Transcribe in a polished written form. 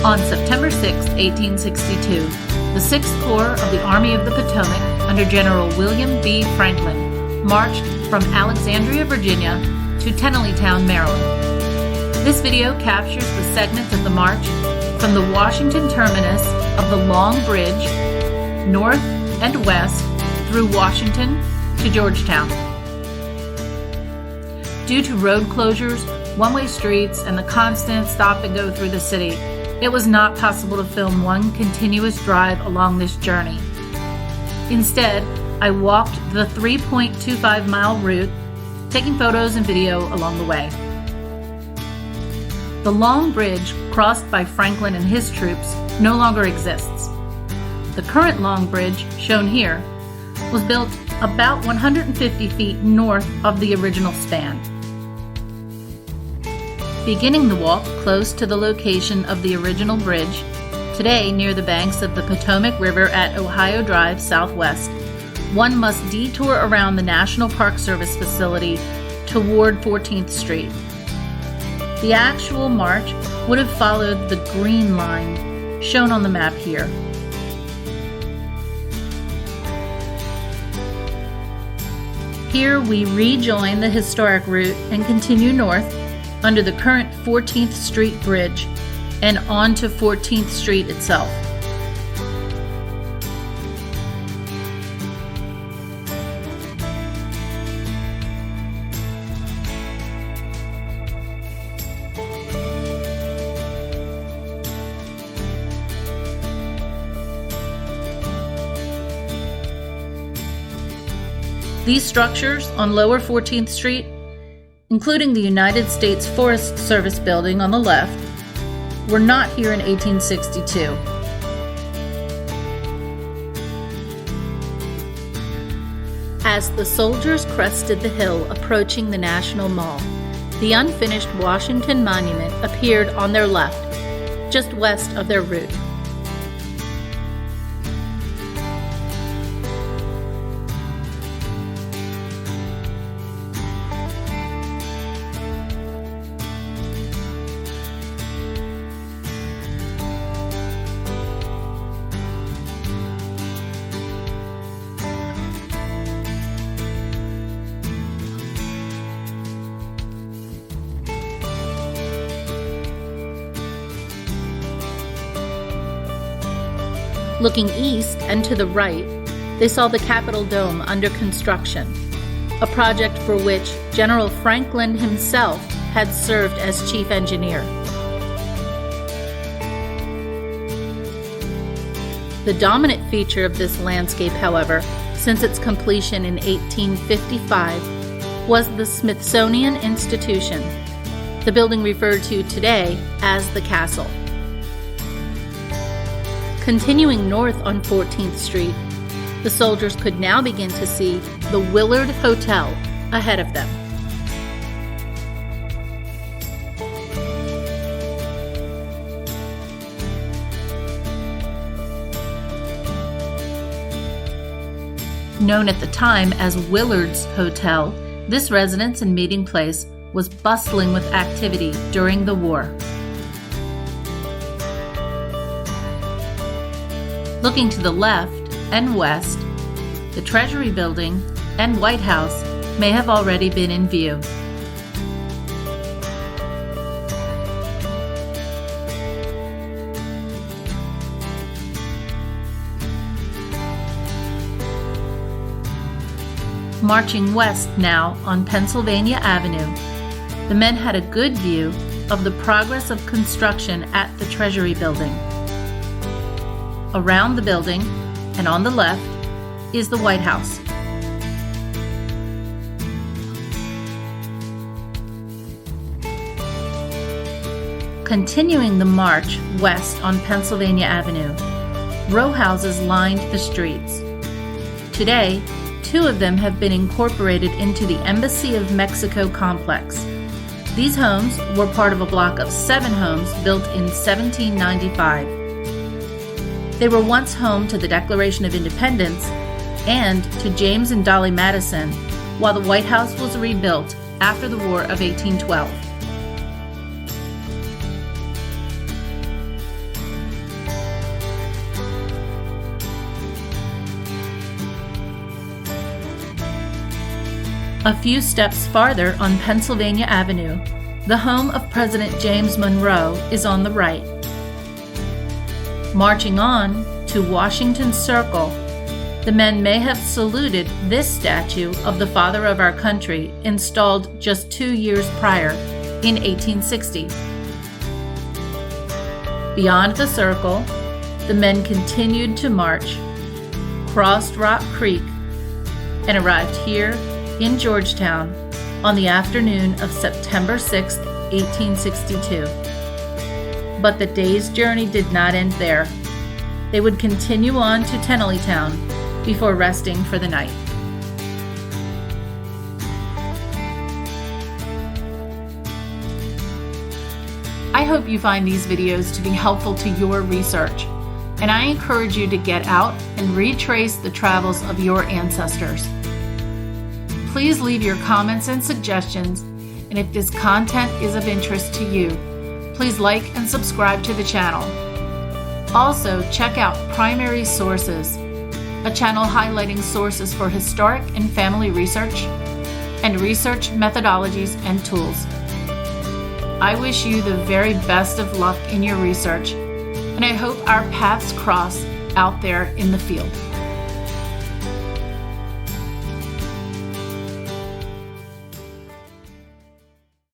On September 6, 1862, the 6th Corps of the Army of the Potomac, under General William B. Franklin, marched from Alexandria, Virginia, to Tenallytown, Maryland. This video captures the segment of the march from the Washington terminus of the Long Bridge, north and west through Washington to Georgetown. Due to road closures, one-way streets, and the constant stop and go through the city, it was not possible to film one continuous drive along this journey. Instead, I walked the 3.25-mile route, taking photos and video along the way. The Long Bridge, crossed by Franklin and his troops, no longer exists. The current Long Bridge, shown here, was built about 150 feet north of the original span. Beginning the walk close to the location of the original bridge, today near the banks of the Potomac River at Ohio Drive Southwest, one must detour around the National Park Service facility toward 14th Street. The actual march would have followed the green line shown on the map here. Here we rejoin the historic route and continue north under the current 14th Street Bridge and onto 14th Street itself. These structures on lower 14th Street, including the United States Forest Service building on the left, were not here in 1862. As the soldiers crested the hill approaching the National Mall, the unfinished Washington Monument appeared on their left, just west of their route. Looking east and to the right, they saw the Capitol Dome under construction, a project for which General Franklin himself had served as chief engineer. The dominant feature of this landscape, however, since its completion in 1855, was the Smithsonian Institution, the building referred to today as the Castle. Continuing north on 14th Street, the soldiers could now begin to see the Willard Hotel ahead of them. Known at the time as Willard's Hotel, this residence and meeting place was bustling with activity during the war. Looking to the left and west, the Treasury Building and White House may have already been in view. Marching west now on Pennsylvania Avenue, the men had a good view of the progress of construction at the Treasury Building. Around the building, and on the left, is the White House. Continuing the march west on Pennsylvania Avenue, row houses lined the streets. Today, 2 of them have been incorporated into the Embassy of Mexico complex. These homes were part of a block of 7 homes built in 1795. They were once home to the Declaration of Independence and to James and Dolly Madison, while the White House was rebuilt after the War of 1812. A few steps farther on Pennsylvania Avenue, the home of President James Monroe is on the right. Marching on to Washington Circle, the men may have saluted this statue of the father of our country installed just 2 years prior, in 1860. Beyond the circle, the men continued to march, crossed Rock Creek, and arrived here in Georgetown on the afternoon of September 6, 1862. But the day's journey did not end there. They would continue on to Tenallytown before resting for the night. I hope you find these videos to be helpful to your research, and I encourage you to get out and retrace the travels of your ancestors. Please leave your comments and suggestions, and if this content is of interest to you, please like and subscribe to the channel. Also, check out Primary Sources, a channel highlighting sources for historic and family research, and research methodologies and tools. I wish you the very best of luck in your research, and I hope our paths cross out there in the field.